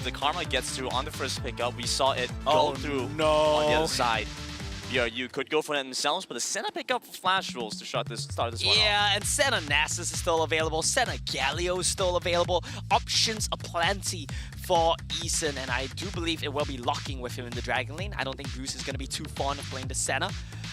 the Karma gets through on the first pickup. We saw it go through on the other side. BRU could go for it themselves, but the Senna pickup for Flash Rolls to start this one off. Yeah, and Senna Nasus is still available. Senna Galio is still available. Options aplenty for Eason, and I do believe it will be locking with him in the Dragon Lane. I don't think Bruce is going to be too fond of playing the Senna.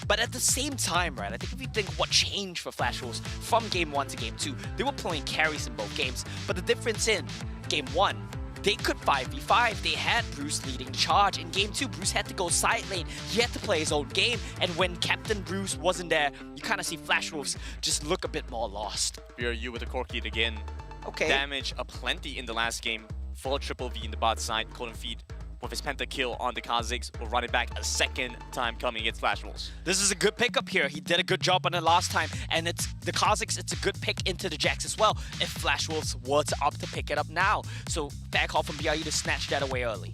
But at the same time, right, I think if you think what changed for Flash Rolls from Game 1 to Game 2, they were playing carries in both games. But the difference in Game 1, they could 5v5. They had Bruce leading charge. In Game 2, Bruce had to go side lane. He had to play his own game. And when Captain Bruce wasn't there, you kind of see Flash Wolves just look a bit more lost. BRU with the Corki again. Okay. Damage aplenty in the last game. Full triple V in the bot side. Golden Feed with his pentakill on the Kazakhs will run it back a second time coming against Flash Wolves. This is a good pickup here. He did a good job on it last time. And it's the Kazakhs, it's a good pick into the Jax as well if Flash Wolves were to opt to pick it up now. So fair call from BRU to snatch that away early.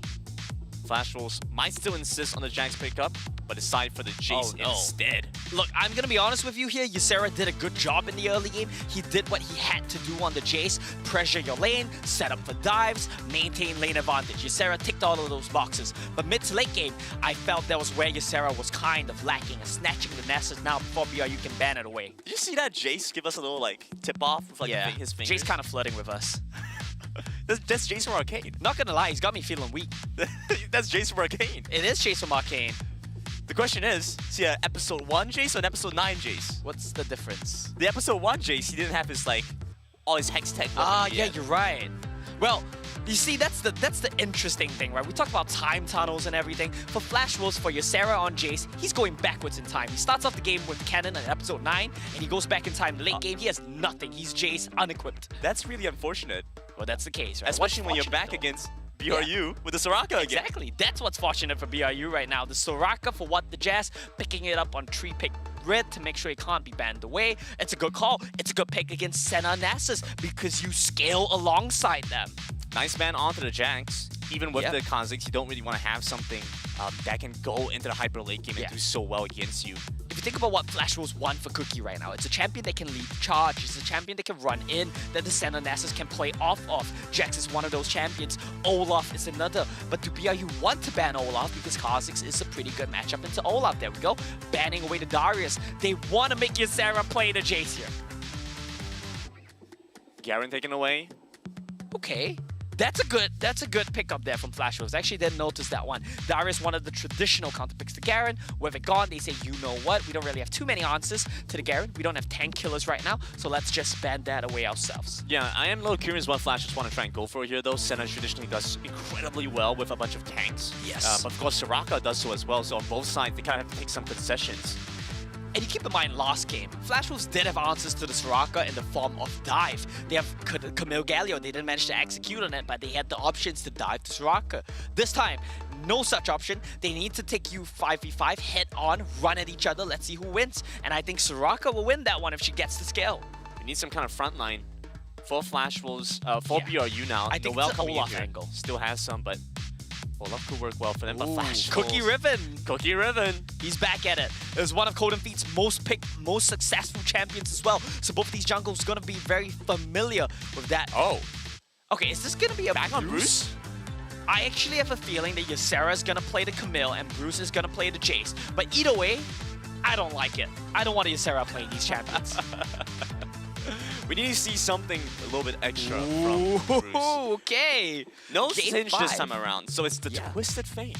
Flash Wolves might still insist on the Jax pickup, but decide for the Jace instead. Look, I'm going to be honest with you here. Ysera did a good job in the early game. He did what he had to do on the Jace. Pressure your lane, set up for dives, maintain lane advantage. Ysera ticked all of those boxes. But mid to late game, I felt that was where Ysera was kind of lacking and snatching the Nessus now before BRU can ban it away. Did you see that Jace give us a little like tip-off with like his fingers? Jace kind of flirting with us. That's Jace from Arcane. Not gonna lie, he's got me feeling weak. That's Jace from Arcane. It is Jace from Arcane. The question is he an episode 1 Jace or an episode 9 Jace? What's the difference? The episode 1 Jace, he didn't have his all his hex tech. Ah, yeah, you're right. Well, you see, that's the interesting thing, right? We talk about time tunnels and everything. For Flash Wolves, for Ysera on Jace, he's going backwards in time. He starts off the game with Cannon in episode 9, and he goes back in time. Late game, he has nothing. He's Jace unequipped. That's really unfortunate. Well, that's the case, right? Especially when you're back against BRU with the Soraka again. Exactly. That's what's fortunate for BRU right now. The Soraka for what the Jazz, picking it up on 3-pick red to make sure it can't be banned away. It's a good call. It's a good pick against Senna Nasus because you scale alongside them. Nice ban onto the Jax. Even with the Kazakhs, you don't really want to have something that can go into the hyper late game and do so well against you. If you think about what Flash Wolves want for Cookie right now, it's a champion that can lead charge, it's a champion that can run in, that the Senna Nasus can play off of. Jax is one of those champions, Olaf is another. But do BRU want to ban Olaf because Kazakhs is a pretty good matchup into Olaf? There we go, banning away the Darius. They want to make Ysera play the Jace here. Garen taken away. Okay. That's a good pickup there from Flash Wolves. I actually didn't notice that one. Darius, one of the traditional counter picks to Garen. With it gone, they say, you know what? We don't really have too many answers to the Garen. We don't have tank killers right now, so let's just ban that away ourselves. Yeah, I am a little curious what Flash just want to try and go for here, though. Senna traditionally does incredibly well with a bunch of tanks. Yes. But of course, Soraka does so as well, so on both sides, they kind of have to take some concessions. And you keep in mind, last game, Flash Wolves did have answers to the Soraka in the form of dive. They have Camille Galio, they didn't manage to execute on it, but they had the options to dive to Soraka. This time, no such option. They need to take you 5v5, head on, run at each other, let's see who wins. And I think Soraka will win that one if she gets the scale. We need some kind of front line for Flash Wolves, for BRU now. I think Noelle it's an coming Olaf in here. angle. Still has some, but Olaf could work well for them. But Flash Cookie Wolves, Riven. Cookie Riven. He's back at it. It was one of Coden Feet's most successful champions as well. So both of these jungles going to be very familiar with that. Oh. Okay, is this going to be a back on Bruce? I actually have a feeling that Ysera is going to play the Camille and Bruce is going to play the Jace. But either way, I don't like it. I don't want Ysera playing these champions. We need to see something a little bit extra from Bruce. Okay. No Game cinch 5. this time around, so it's the Twisted Fate.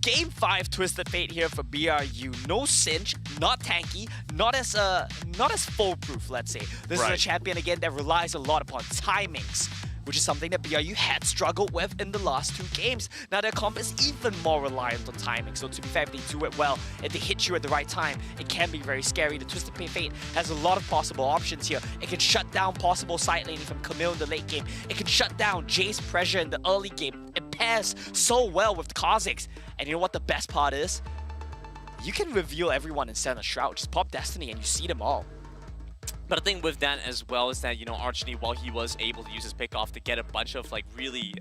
Game 5 Twisted Fate here for BRU. No cinch, not tanky, not as foolproof, let's say. This is a champion again that relies a lot upon timings, which is something that BRU had struggled with in the last 2 games. Now their comp is even more reliant on timing, so to be fair, if they do it well, if they hit you at the right time, it can be very scary. The Twisted Fate has a lot of possible options here. It can shut down possible side laning from Camille in the late game. It can shut down Jace pressure in the early game. It pairs so well with the Kazakhs. And you know what the best part is? You can reveal everyone in Senna Shroud. Just pop Destiny and you see them all. But the thing with that as well is that, you know, Archney, while he was able to use his pick-off to get a bunch of, like, really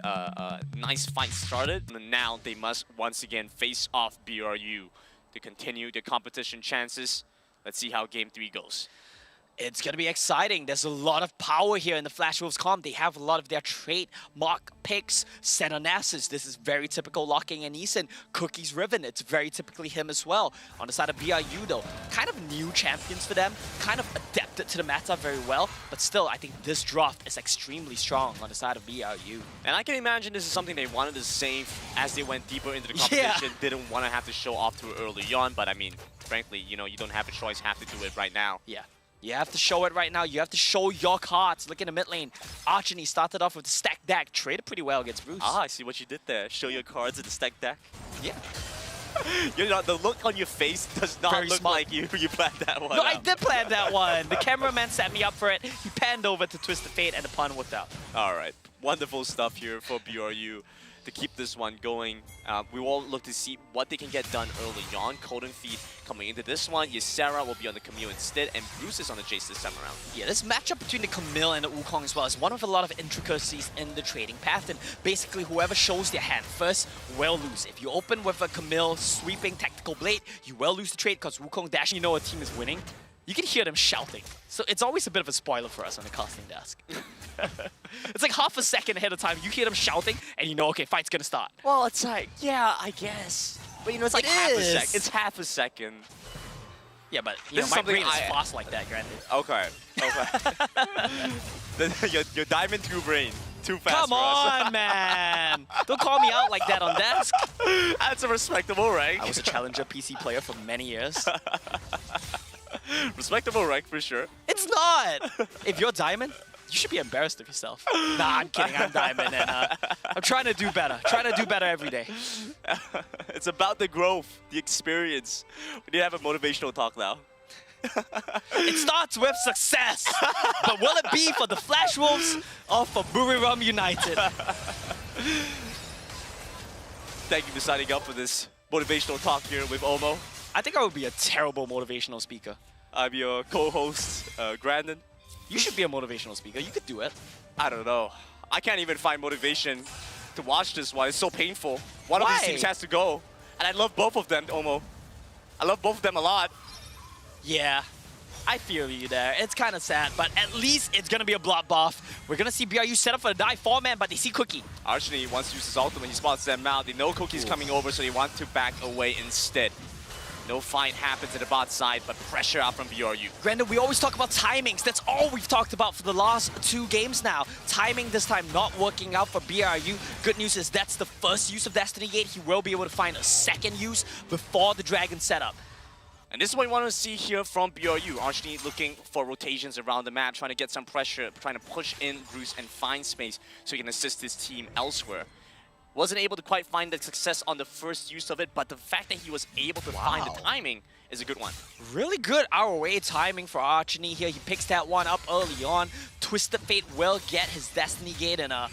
nice fights started, now they must once again face off BRU to continue their competition chances. Let's see how Game 3 goes. It's going to be exciting. There's a lot of power here in the Flash Wolves comp. They have a lot of their trademark picks. Senonassus, this is very typical Locking and Eason. Cookie's Riven, it's very typically him as well. On the side of BRU though, kind of new champions for them, kind of adapted to the meta very well, but still I think this draft is extremely strong on the side of BRU. And I can imagine this is something they wanted to save as they went deeper into the competition. Didn't want to have to show off too early on, but I mean, frankly, you know, you don't have a choice, have to do it right now. Yeah. You have to show it right now. You have to show your cards. Look in the mid lane. Archony started off with the stack deck. Traded pretty well against Bruce. Ah, I see what you did there. Show your cards in the stack deck. Yeah. You know, the look on your face does not Very look smart. like you planned that one No, out. I did plan that one. The cameraman set me up for it. He panned over to Twisted Fate and the pun worked out. All right. Wonderful stuff here for BRU to keep this one going. We will look to see what they can get done early on. Cold Feet coming into this one. Ysera will be on the Camille instead, and Bruce is on the Jace this time around. Yeah, this matchup between the Camille and the Wukong as well is one of a lot of intricacies in the trading path, and basically whoever shows their hand first will lose. If you open with a Camille sweeping Tactical Blade, you will lose the trade because Wukong dashing, you know a team is winning. You can hear them shouting. So it's always a bit of a spoiler for us on the casting desk. It's like half a second ahead of time, you hear them shouting, and you know, okay, fight's gonna start. Well, it's like, yeah, I guess. But you know, it's like half a second. It's half a second. Yeah, but you This know, is my brain something is fast like that, granted. Okay, okay. your diamond through brain. Too fast Come for us. on, man! Don't call me out like that on desk. That's a respectable rank. I was a challenger PC player for many years. Respectable rank for sure. It's not! If you're diamond, you should be embarrassed of yourself. Nah, I'm kidding. I'm diamond, and I'm trying to do better. Trying to do better every day. It's about the growth, the experience. We need to have a motivational talk now. It starts with success, but will it be for the Flash Wolves or for Buriram United? Thank you for signing up for this motivational talk here with Omo. I think I would be a terrible motivational speaker. I'm your co-host, Grandin. You should be a motivational speaker. You could do it. I don't know. I can't even find motivation to watch this one. It's so painful. One of these teams has to go. And I love both of them, Omo. I love both of them a lot. Yeah, I feel you there. It's kind of sad, but at least it's going to be a bloodbath. We're going to see BRU set up for the die 4-man, but they see Cookie. Archony wants to use his ultimate. He spots them out. They know Cookie's coming over, so they want to back away instead. No fight happens at the bot side, but pressure out from BRU. Granted, we always talk about timings. That's all we've talked about for the last 2 games now. Timing this time not working out for BRU. Good news is that's the first use of Destiny Gate. He will be able to find a second use before the Dragon setup. And this is what we want to see here from BRU. Archony looking for rotations around the map, trying to get some pressure, trying to push in Bruce and find space so he can assist his team elsewhere. Wasn't able to quite find the success on the first use of it, but the fact that he was able to find the timing is a good one. Really good ROA timing for Archony here. He picks that one up early on. Twisted Fate will get his Destiny Gate in I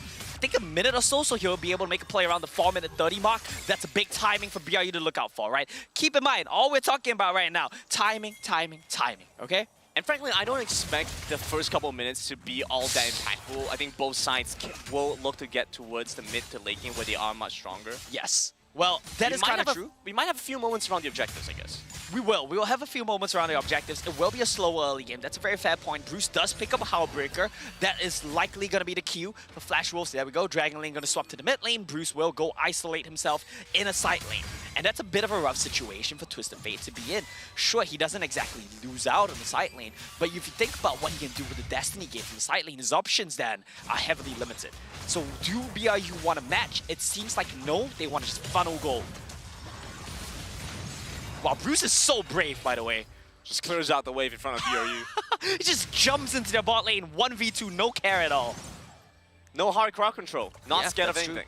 think a minute or so he'll be able to make a play around the 4-minute 30 mark. That's a big timing for BRU to look out for, right? Keep in mind, all we're talking about right now, timing, timing, timing, okay? And frankly, I don't expect the first couple of minutes to be all that impactful. I think both sides will look to get towards the mid to late game where they are much stronger. Yes. Well, that is kind of true. We might have a few moments around the objectives, I guess. We will. We will have a few moments around the objectives. It will be a slower early game. That's a very fair point. Bruce does pick up a Howlbreaker. That is likely going to be the Q for Flash Wolves. There we go. Dragon Lane going to swap to the mid lane. Bruce will go isolate himself in a side lane. And that's a bit of a rough situation for Twisted Fate to be in. Sure, he doesn't exactly lose out on the side lane, but if you think about what he can do with the Destiny Gate from the side lane, his options then are heavily limited. So do BRU want to match? It seems like no, they want to just funnel gold. Wow, Bruce is so brave, by the way. Just clears out the wave in front of BRU. He just jumps into their bot lane, 1v2, no care at all. No hard crowd control. Not scared of anything. True.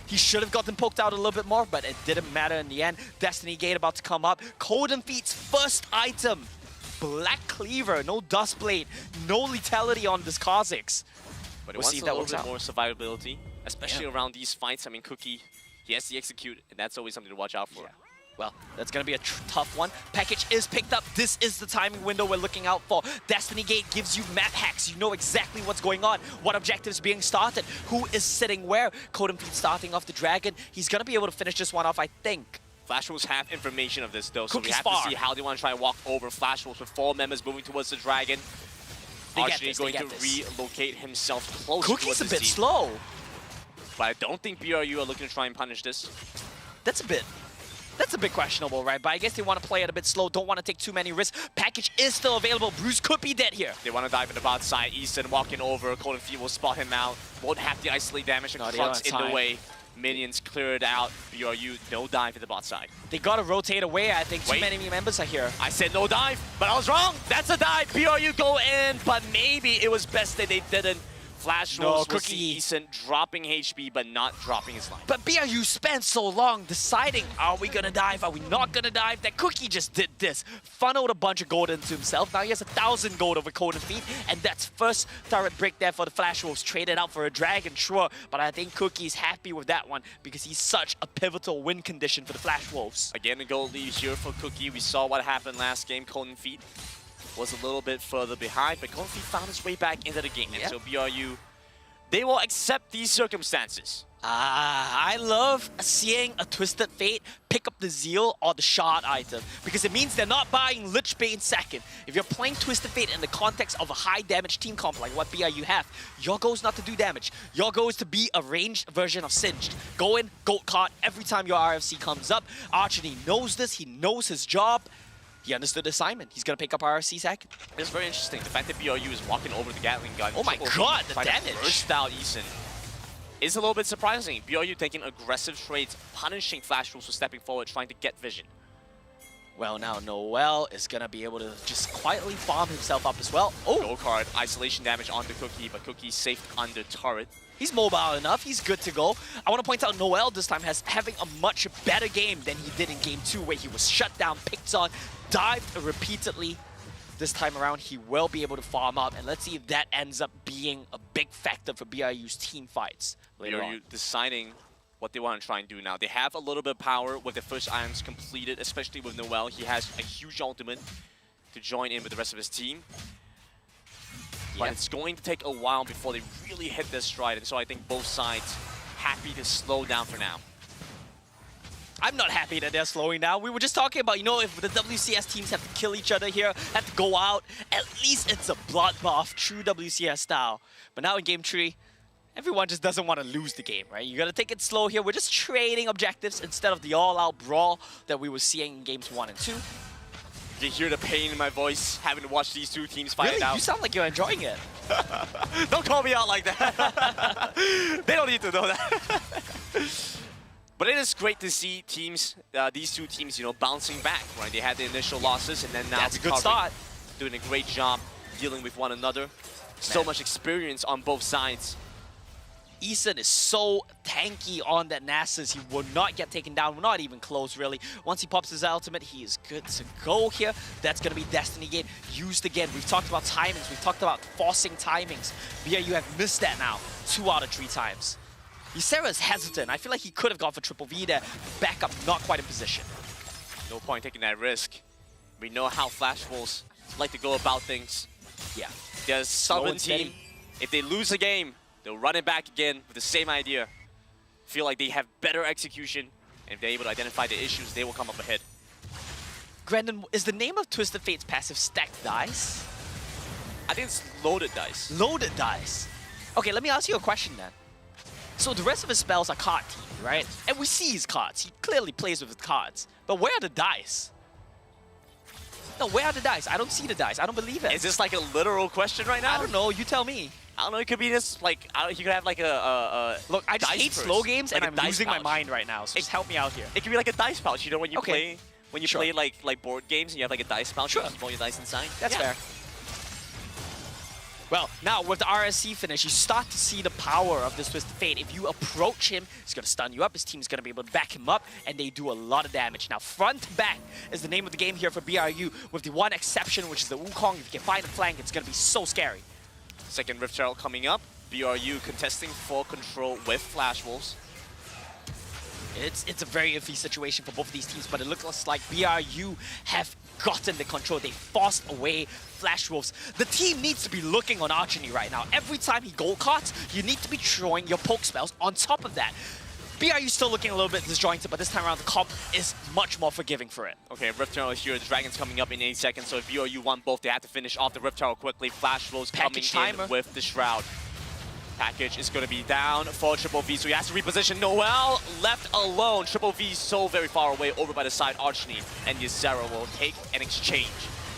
He should have gotten poked out a little bit more, but it didn't matter in the end. Destiny Gate about to come up. Coden Feet's first item. Black Cleaver, no Dust Blade, no lethality on this Kha'Zix. But it wants a little bit more survivability, especially around these fights. I mean, Cookie, he has to execute, and that's always something to watch out for. Yeah. Well, that's going to be a tough one. Package is picked up. This is the timing window we're looking out for. Destiny Gate gives you map hacks. You know exactly what's going on, what objectives being started, who is sitting where. Coden Feet starting off the Dragon. He's going to be able to finish this one off, I think. Flash Wolves have information of this, though, so Cookie's we have to see how they want to try and walk over Flash Wolves with 4 members moving towards the Dragon. Archie going to relocate himself close to Cookie's a his bit team. slow. But I don't think BRU are looking to try and punish this. That's a bit questionable, right? But I guess they want to play it a bit slow, don't want to take too many risks. Package is still available. Bruce could be dead here. They want to dive in the bot side. Easton walking over. Cold & Feet will spot him out. Won't have the isolate damage. The Crux in the way. Minions cleared out. BRU, no dive in the bot side. They got to rotate away. I think too many members are here. I said no dive, but I was wrong. That's a dive. BRU go in, but maybe it was best that they didn't. Flash Wolves will see Easton dropping HP, but not dropping his life. But BRU spent so long deciding, are we gonna dive, are we not gonna dive? That Cookie just did this. Funneled a bunch of gold into himself. Now he has 1,000 gold over Cold & Feet, and that's first turret break there for the Flash Wolves. Traded out for a Dragon, sure, but I think Cookie's happy with that one because he's such a pivotal win condition for the Flash Wolves. Again, a gold lead here for Cookie. We saw what happened last game. Cold & Feet was a little bit further behind, but Cold & Feet found his way back into the game. And so BRU, they will accept these circumstances. I love seeing a Twisted Fate pick up the Zeal or the Shard item because it means they're not buying Lich Bane second. If you're playing Twisted Fate in the context of a high damage team comp like what BRU have, your goal is not to do damage. Your goal is to be a ranged version of Singed. Go in, gold card every time your RFC comes up. Archie knows this, he knows his job. He understood the assignment. He's going to pick up RFC second. It's very interesting. The fact that BRU is walking over the Gatling gun. Oh my god, the damage! Burst out Eason is a little bit surprising. BRU taking aggressive trades, punishing Flash Wolves for stepping forward, trying to get vision. Well, now Noel is going to be able to just quietly bomb himself up as well. Oh! Gold card, isolation damage onto Cookie, but Cookie's safe under turret. He's mobile enough. He's good to go. I want to point out Noel this time having a much better game than he did in Game 2, where he was shut down, picked on, dived repeatedly. This time around, he will be able to farm up, and let's see if that ends up being a big factor for BRU's team fights later on. Deciding what they want to try and do now. They have a little bit of power with the first items completed, especially with Noel. He has a huge ultimate to join in with the rest of his team. But it's going to take a while before they really hit their stride, and so I think both sides happy to slow down for now. I'm not happy that they're slowing down. We were just talking about, you know, if the WCS teams have to kill each other here, have to go out, at least it's a bloodbath, true WCS style. But now in Game 3, everyone just doesn't want to lose the game, right? You gotta take it slow here. We're just trading objectives instead of the all-out brawl that we were seeing in Games 1 and 2. You hear the pain in my voice, having to watch these two teams fight it out. You sound like you're enjoying it. Don't call me out like that. They don't need to know that. But it is great to see teams, these two teams, you know, bouncing back, right? They had the initial losses, and then now that's a good start. Doing a great job dealing with one another. So much experience on both sides. Eason is so tanky on that Nasus. He will not get taken down. We're not even close, really. Once he pops his ultimate, he is good to go here. That's going to be Destiny Gate used again. We've talked about timings. We've talked about forcing timings. BRU have missed that now 2 out of 3 times. Ysera is hesitant. I feel like he could have gone for triple V there. Backup not quite in position. No point taking that risk. We know how Flash Wolves like to go about things. Yeah. They're a stubborn team. If they lose a game, they'll run it back again with the same idea. Feel like they have better execution, and if they're able to identify the issues, they will come up ahead. Grandin, is the name of Twisted Fate's passive stacked dice? I think it's loaded dice. Loaded dice. Okay, let me ask you a question then. So the rest of his spells are card team, right? And we see his cards. He clearly plays with his cards. But where are the dice? No, where are the dice? I don't see the dice. I don't believe it. Is this like a literal question right now? I don't know. You tell me. I don't know. It could be this, like, I don't, you could have like a Look, I just hate slow games, like, and I'm losing my mind right now. So just help me out here. It could be like a dice pouch. You know when you play, play like board games and you have like a dice pouch, you keep all your dice inside. That's fair. Well, now with the RSC finish, you start to see the power of this Twisted Fate. If you approach him, he's going to stun you up. His team's going to be able to back him up, and they do a lot of damage. Now, front to back is the name of the game here for BRU, with the one exception, which is the Wukong. If you can find a flank, it's going to be so scary. Second Rift Herald coming up. BRU contesting for control with Flash Wolves. It's a very iffy situation for both of these teams, but it looks like BRU have gotten the control. They forced away Flash Wolves. The team needs to be looking on Archony right now. Every time he gold cards, you need to be throwing your poke spells on top of that. BRU still looking a little bit disjointed, but this time around the comp is much more forgiving for it. Okay, Rift Tower here. The Dragon's coming up in 8 seconds, so if BRU want both, they have to finish off the Rift Tower quickly. Flash Rolls coming in with the Shroud. Package is going to be down for Triple V, so he has to reposition. Noel left alone. Triple V so very far away over by the side. Archney and Ysera will take an exchange.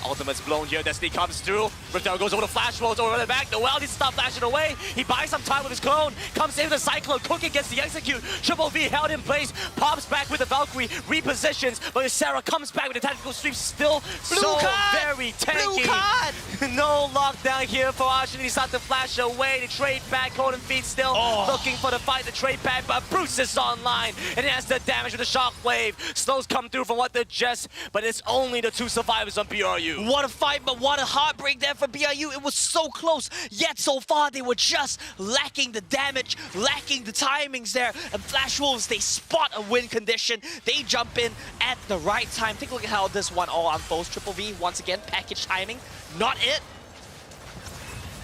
Ultimate's blown here. Destiny comes through. Rift Tower goes over the Flash Rolls over the back. Noel needs to stop flashing away. He buys some time with his clone. Comes into the Cyclone. Cooking gets the execute. Triple V held in place. Pops back with the Valkyrie. Repositions. But Ysera comes back with the tactical sweep. Still very tanky. Blue card! No lockdown here for Archney. He starts to flash away. The trade back. Golden Feet still looking for the fight. The trade back. But Bruce is online. And he has the damage with the Shockwave. Slows come through from what the Jess. But it's only the 2 survivors on BRU. What a fight, but what a heartbreak there for BRU. It was so close, yet so far they were just lacking the damage, lacking the timings there. And Flash Wolves, they spot a win condition. They jump in at the right time. Take a look at how this one all unfolds. Triple V, once again, package timing. Not it.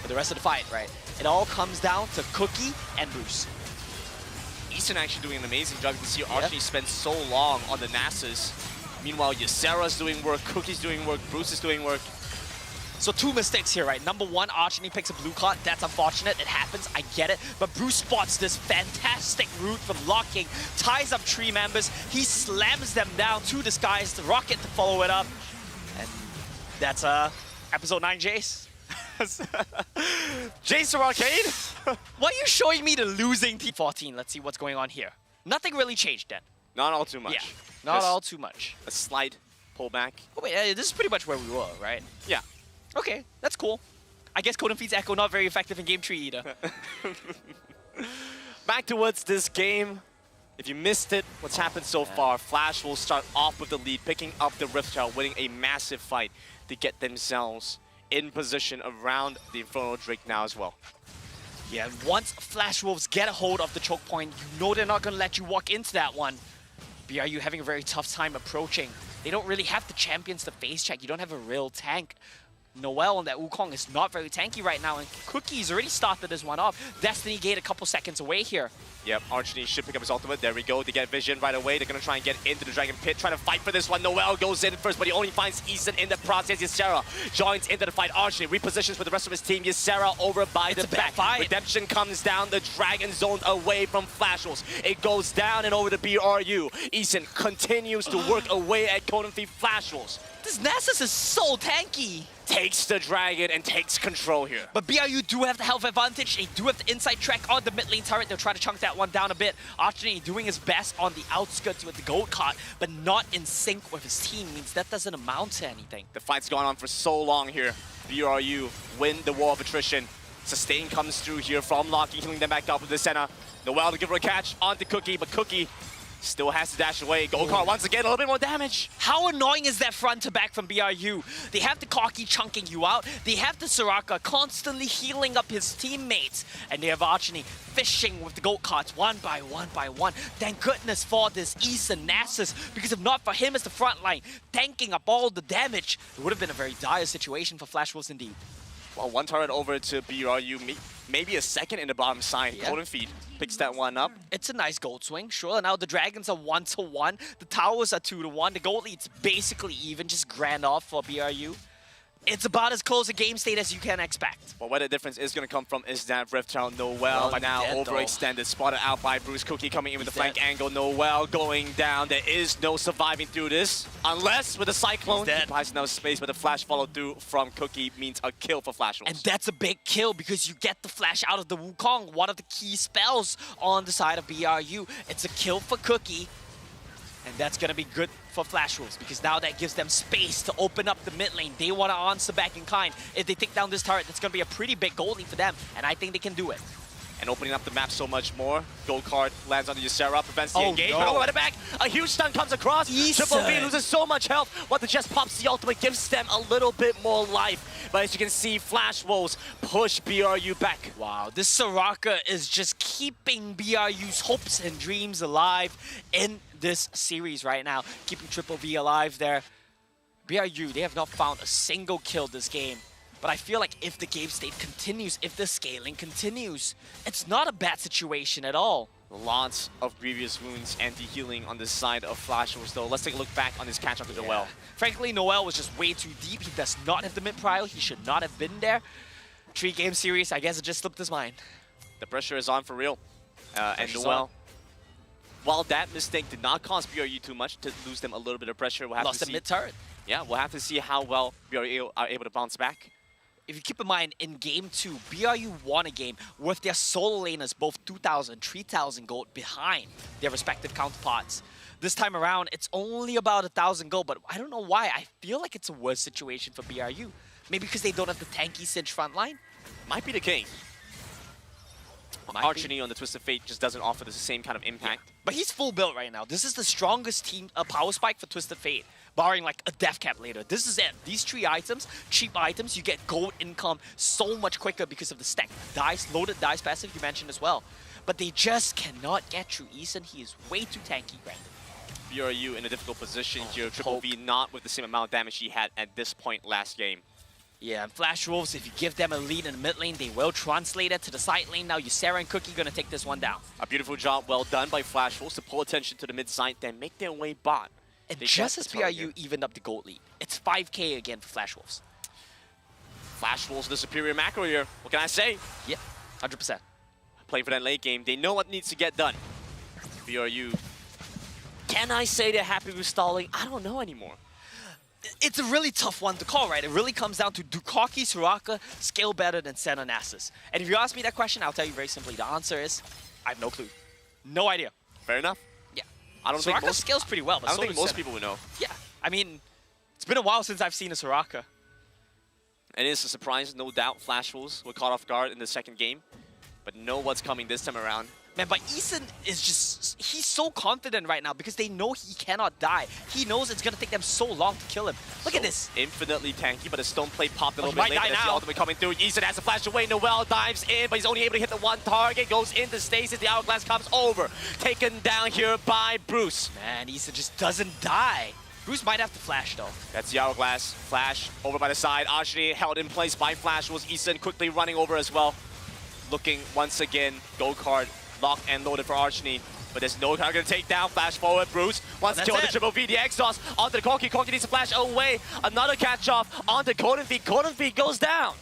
For the rest of the fight, right? It all comes down to Cookie and Bruce. Easton actually doing an amazing job. You can see Archie spent so long on the Nasus. Meanwhile, Ysera's doing work, Cookie's doing work, Bruce is doing work. So 2 mistakes here, right? Number 1, Archney picks a blue card. That's unfortunate. It happens. I get it. But Bruce spots this fantastic route from locking, ties up 3 members. He slams them down to the skies, the rocket to follow it up. And that's episode 9 Jace. Jace Arcade? Why are you showing me the losing team? 14. Let's see what's going on here. Nothing really changed then. Not all too much. Yeah, not all too much. A slight pullback. Oh wait, this is pretty much where we were, right? Yeah. Okay, that's cool. I guess Golden Feet's Echo not very effective in Game 3 either. Back towards this game. If you missed it, what's happened so far, Flash will start off with the lead, picking up the Rift Tower, winning a massive fight to get themselves in position around the Infernal Drake now as well. Yeah, once Flash Wolves get a hold of the choke point, you know they're not going to let you walk into that one. BRU having a very tough time approaching. They don't really have the champions to face check. You don't have a real tank. Noel on that Wukong is not very tanky right now, and Cookie's already started this one off. Destiny Gate a couple seconds away here. Yep, Archney should pick up his ultimate. There we go. They get vision right away. They're going to try and get into the Dragon Pit, trying to fight for this one. Noel goes in first, but he only finds Easton in the process. Ysera joins into the fight. Archney repositions with the rest of his team. Ysera over by the back. Redemption comes down. The Dragon zone away from Flashels. It goes down and over to BRU. Easton continues to work away at Golden Feet. Flashels. This Nasus is so tanky. Takes the Dragon and takes control here. But BRU do have the health advantage. They do have the inside track on the mid lane turret. They'll try to chunk that one down a bit. Archney doing his best on the outskirts with the gold card, but not in sync with his team. Means that doesn't amount to anything. The fight's gone on for so long here. BRU win the war of attrition. Sustain comes through here from Locky, healing them back up with the center. Noel to give her a catch onto Cookie, but Cookie still has to dash away. Gold card once again, a little bit more damage. How annoying is that front to back from BRU? They have the Cocky chunking you out. They have the Soraka constantly healing up his teammates. And they have Archney fishing with the gold cards one by one by one. Thank goodness for this Easton Nasus, because if not for him as the front line, tanking up all the damage, it would have been a very dire situation for Flash Wolves indeed. Well, one turret over to BRU, maybe a second in the bottom side. Yeah. Golden Feet picks that one up. It's a nice gold swing, sure. Now the Dragons are 1-1. The towers are 2-1. The gold lead's basically even, just grand off for BRU. It's about as close a game state as you can expect. But where the difference is going to come from is that Rift Tower. Noel now overextended, spotted out by Bruce. Cookie coming in with the flank angle. Noel going down. There is no surviving through this, unless with a Cyclone. He buys no space, but the flash follow through from Cookie means a kill for Flash Wolves. And that's a big kill because you get the flash out of the Wukong, one of the key spells on the side of BRU. It's a kill for Cookie. And that's going to be good for Flash Wolves, because now that gives them space to open up the mid lane. They want to answer back in kind. If they take down this turret, that's going to be a pretty big gold lead for them, and I think they can do it. And opening up the map so much more. Gold card lands on Ysera, prevents the engagement. No. Over at the back, a huge stun comes across. Triple V loses so much health. What the just pops the ultimate gives them a little bit more life. But as you can see, Flash Wolves push BRU back. Wow, this Soraka is just keeping BRU's hopes and dreams alive in this series right now. Keeping Triple V alive there. BRU, they have not found a single kill this game. But I feel like if the game state continues, if the scaling continues, it's not a bad situation at all. Lots of grievous wounds, anti-healing on the side of Flashers though. Let's take a look back on his catch up to Noel. Frankly, Noel was just way too deep. He does not have the mid prio. He should not have been there. 3-game series, I guess it just slipped his mind. The pressure is on for real. And Noel, while that mistake did not cost BRU too much to lose them a little bit of pressure, we'll have Lost to the see. mid turret. Yeah, we'll have to see how well BRU are able to bounce back. If you keep in mind, in Game 2, BRU won a game with their solo laners both 2,000, 3,000 gold behind their respective counterparts. This time around, it's only about 1,000 gold, but I don't know why. I feel like it's a worse situation for BRU. Maybe because they don't have the tanky Cinch front line? Might be the case. Archony on the Twisted Fate just doesn't offer the same kind of impact. Yeah. But he's full built right now. This is the strongest team power spike for Twisted Fate, barring like a death cap later. This is it. These 3 items, cheap items, you get gold income so much quicker because of the stack dice, loaded dice passive you mentioned as well. But they just cannot get through Eason. He is way too tanky, Brandon. BRU in a difficult position here. Triple V not with the same amount of damage he had at this point last game. Yeah, and Flash Wolves, if you give them a lead in the mid lane, they will translate it to the side lane. Now, Ysera and Cookie gonna take this one down. A beautiful job, well done by Flash Wolves to pull attention to the mid side, then make their way bot. And just as BRU evened up the gold lead, it's 5k again for Flash Wolves. Flash Wolves the superior macro here. What can I say? Yep, 100%. Playing for that late game, they know what needs to get done. BRU, can I say they're happy with stalling? I don't know anymore. It's a really tough one to call, right? It really comes down to do Koki, Soraka scale better than Senna Nasus? And if you ask me that question, I'll tell you very simply. The answer is, I have no clue. No idea. Fair enough. Yeah. I don't think Soraka scales pretty well, but I don't think most Senna. people would know. Yeah. I mean, it's been a while since I've seen a Soraka. And it is a surprise, no doubt. Flash Wolves were caught off guard in the second game, but know what's coming this time around. Man, but Eason is just, he's so confident right now because they know he cannot die. He knows it's going to take them so long to kill him. Look at this. Infinitely tanky, but a stone plate popped a little he bit might later. die That's the now. ultimate coming through. Eason has to flash away. Noel dives in, but he's only able to hit the one target. Goes into stasis. The hourglass comes over. Taken down here by Bruce. Man, Eason just doesn't die. Bruce might have to flash though. That's the hourglass. Flash over by the side. Archony held in place by Flash. Was Eason quickly running over as well. Looking once again. Gold card locked and loaded for Archony. But there's no target to take down. Flash forward. Bruce wants to kill the Triple V. The exhaust onto the Corki. Corki needs to flash away. Another catch off onto Golden Feet. Golden Feet goes down.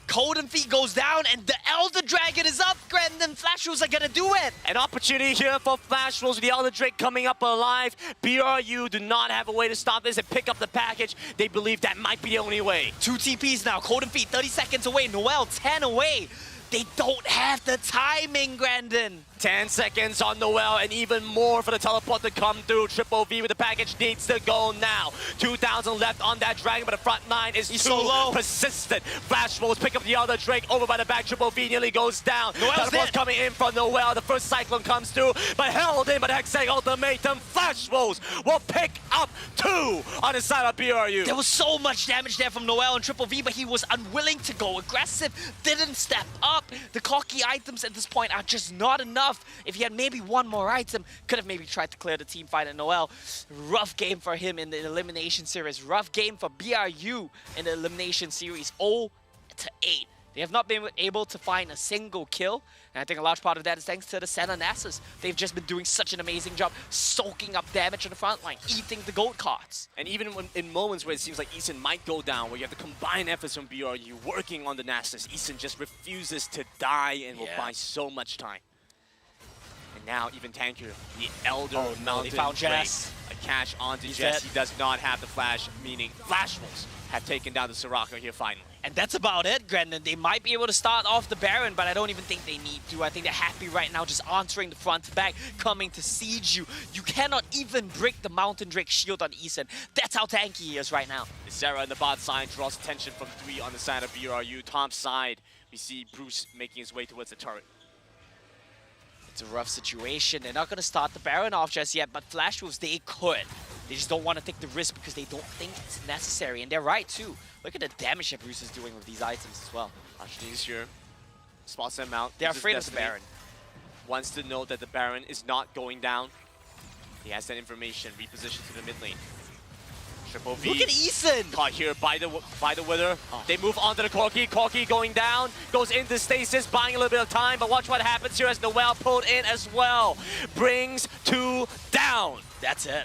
Golden Feet goes down and the Elder Dragon is up, Grandin. Flash Wolves are gonna do it. An opportunity here for Flash Wolves with the Elder Drake coming up alive. BRU do not have a way to stop this and pick up the package. They believe that might be the only way. 2 TPs now. Golden Feet 30 seconds away. Noel 10 away. They don't have the timing, Grandin. 10 seconds on Noel and even more for the teleport to come through. Triple V with the package needs to go now. 2,000 left on that Dragon, but the front line is He's too so low. persistent. Flash Wolves pick up the other Drake over by the back. Triple V nearly goes down. Noel's Teleport's dead. coming in from Noel. The first Cyclone comes through, but held in by the Hexag Ultimatum. Flash Wolves will pick up 2 on the side of BRU. There was so much damage there from Noel and Triple V, but he was unwilling to go aggressive, didn't step up. The cocky items at this point are just not enough. If he had maybe one more item, could have maybe tried to clear the team fight. And Noel, rough game for him in the elimination series. Rough game for BRU in the elimination series, 0-8. They have not been able to find a single kill, and I think a large part of that is thanks to the Senna Nasus. They've just been doing such an amazing job soaking up damage on the front line, eating the gold cards. And even when, in moments where it seems like Eason might go down, where you have to combine efforts from BRU working on the Nasus, Eason just refuses to die and will buy so much time. And now even tankier, the Elder Mountain they found Drake. Jess. A catch onto He's Jess. dead. He does not have the flash, meaning Flash Wolves have taken down the Soraka here finally. And that's about it, Grandin. They might be able to start off the Baron, but I don't even think they need to. I think they're happy right now just answering the front to back, coming to siege you. You cannot even break the Mountain Drake shield on Eason. That's how tanky he is right now. Sarah in the bot side draws attention from 3 on the side of BRU. Top side, we see Bruce making his way towards the turret. It's a rough situation. They're not going to start the Baron off just yet, but Flash Wolves, they could. They just don't want to take the risk because they don't think it's necessary. And they're right, too. Look at the damage that Bruce is doing with these items as well. Archony's here. Spots them out. They're Uses afraid of the Destiny. Baron. Wants to know that the Baron is not going down. He has that information. Repositioned to the mid lane. Triple V. Look at Eason! Caught here by the Wither. They move on to the Corki. Corki going down, goes into stasis, buying a little bit of time, but watch what happens here as Noel pulled in as well. Brings 2 down. That's it.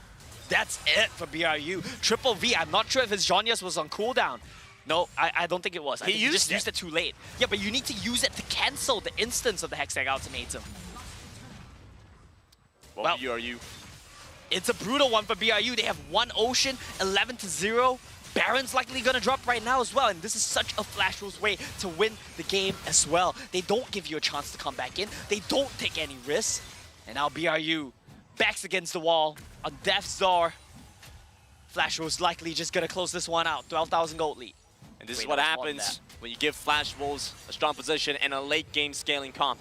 That's it for BRU. Triple V, I'm not sure if his Zhonya's was on cooldown. No, I don't think it was. I think he just used it too late. Yeah, but you need to use it to cancel the instance of the Hextech Ultimatum. Well, BRU. It's a brutal one for BRU. They have 1 Ocean, 11-0. Baron's likely gonna drop right now as well, and this is such a Flash Wolves way to win the game as well. They don't give you a chance to come back in. They don't take any risks. And now BRU backs against the wall on death's door. Flash Wolves likely just gonna close this one out. 12,000 gold lead. And this is what happens when you give Flash Wolves a strong position and a late game scaling comp.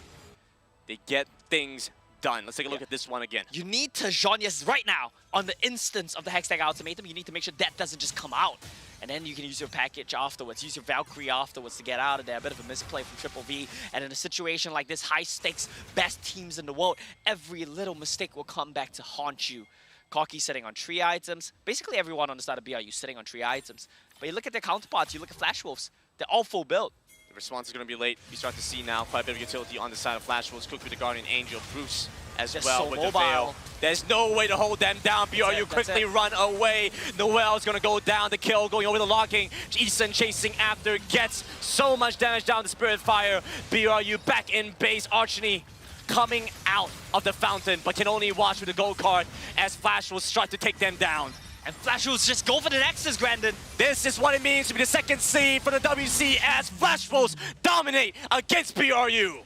They get things done. Let's take a look at this one again. You need to Zhonya's right now on the instance of the Hextech Ultimatum. You need to make sure that doesn't just come out. And then you can use your package afterwards, use your Valkyrie afterwards to get out of there. A bit of a misplay from Triple V. And in a situation like this, high stakes, best teams in the world, every little mistake will come back to haunt you. Corki sitting on 3 items. Basically everyone on the side of BRU sitting on 3 items. But you look at their counterparts, you look at Flash Wolves, they're all full build. The response is going to be late. You start to see now quite a bit of utility on the side of Flash Wolves. Cooked with the Guardian Angel. Bruce as Just well so with mobile. the Veil. There's no way to hold them down. BRU quickly run away. Noel's going to go down. The kill going over the locking. Eason chasing after. Gets so much damage down the Spirit Fire. BRU back in base. Archony coming out of the fountain, but can only watch with the gold card as Flash will start to take them down. And Flash Wolves just go for the Nexus, Grandin. This is what it means to be the second seed for the WC as Flash Wolves dominate against BRU.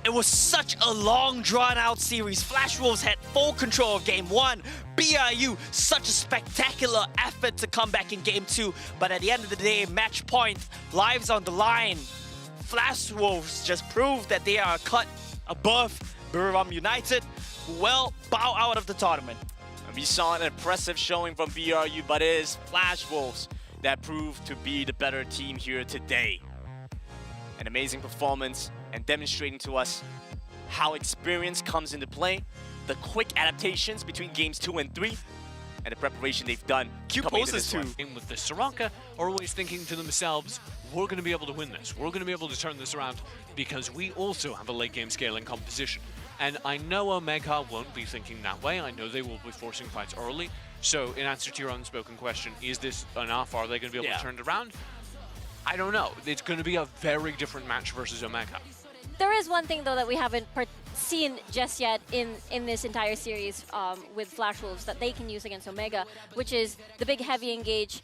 It was such a long, drawn-out series. Flash Wolves had full control of Game 1. BRU, such a spectacular effort to come back in Game 2. But at the end of the day, match point, lives on the line. Flash Wolves just proved that they are a cut above Buriram United, who will bow out of the tournament. We saw an impressive showing from BRU, but it is Flash Wolves that proved to be the better team here today. An amazing performance and demonstrating to us how experience comes into play, the quick adaptations between games 2 and 3, and the preparation they've done. Q poses too. With the Soraka are always thinking to themselves, we're going to be able to win this. We're going to be able to turn this around because we also have a late game scaling composition. And I know Omega won't be thinking that way. I know they will be forcing fights early. So in answer to your unspoken question, is this enough? Are they going to be able to turn it around? I don't know. It's going to be a very different match versus Omega. There is one thing, though, that we haven't seen just yet in this entire series with Flash Wolves that they can use against Omega, which is the big heavy engage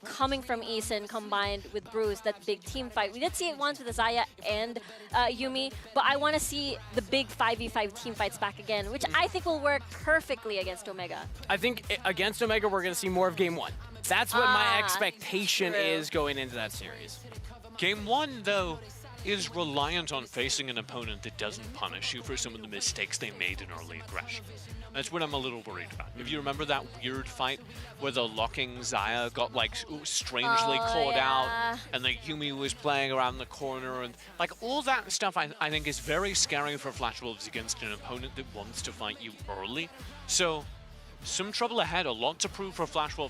coming from Eason combined with Bruce, that big team fight. We did see it once with Azaya and Yumi, but I want to see the big 5v5 team fights back again, which I think will work perfectly against Omega. I think against Omega, we're going to see more of Game 1. That's what my expectation is going into that series. Game 1, though, is reliant on facing an opponent that doesn't punish you for some of the mistakes they made in early aggression. That's what I'm a little worried about. If you remember that weird fight where the locking Xayah got like strangely caught out and like Yumi was playing around the corner and like all that stuff I think is very scary for Flash Wolves against an opponent that wants to fight you early. So some trouble ahead, a lot to prove for Flash Wolves.